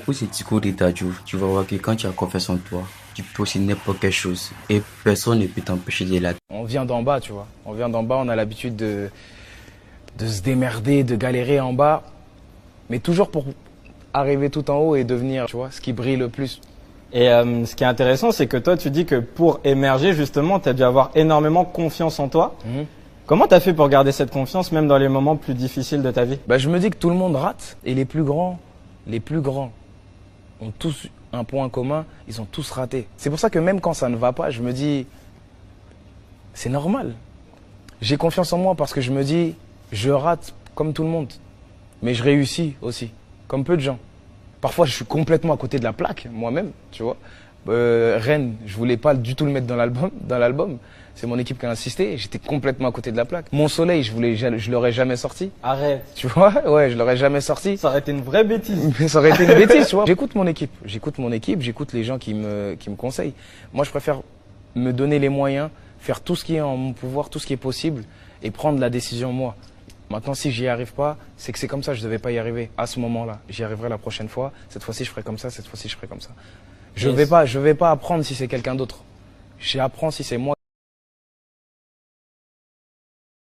Pour ce petit coup d'état, tu vas voir que quand tu as confiance en toi, tu peux aussi n'importe quelle chose et personne ne peut t'empêcher de la. On vient d'en bas, tu vois. On vient d'en bas, on a l'habitude de se démerder, de galérer en bas, mais toujours pour arriver tout en haut et devenir, tu vois, ce qui brille le plus. Et ce qui est intéressant, c'est que toi, tu dis que pour émerger, justement, tu as dû avoir énormément confiance en toi. Comment tu as fait pour garder cette confiance, même dans les moments plus difficiles de ta vie? Bah, je me dis que tout le monde rate et les plus grands ont tous un point commun, ils ont tous raté. C'est pour ça que même quand ça ne va pas, je me dis, c'est normal. J'ai confiance en moi parce que je me dis, je rate comme tout le monde, mais je réussis aussi, comme peu de gens. Parfois, je suis complètement à côté de la plaque, moi-même, tu vois. Rennes, je voulais pas du tout le mettre dans l'album. C'est mon équipe qui a insisté. J'étais complètement à côté de la plaque. Mon Soleil, je l'aurais jamais sorti. Arrête. Tu vois, ouais, je l'aurais jamais sorti. Ça aurait été une vraie bêtise. Mais ça aurait été une bêtise, tu vois. J'écoute mon équipe, j'écoute les gens qui me conseillent. Moi, je préfère me donner les moyens, faire tout ce qui est en mon pouvoir, tout ce qui est possible, et prendre la décision moi. Maintenant, si j'y arrive pas, c'est que c'est comme ça, je devais pas y arriver à ce moment-là. J'y arriverai la prochaine fois. Cette fois-ci, je ferai comme ça. Cette fois-ci, je ferai comme ça. Je vais pas apprendre si c'est quelqu'un d'autre. J'apprends si c'est moi.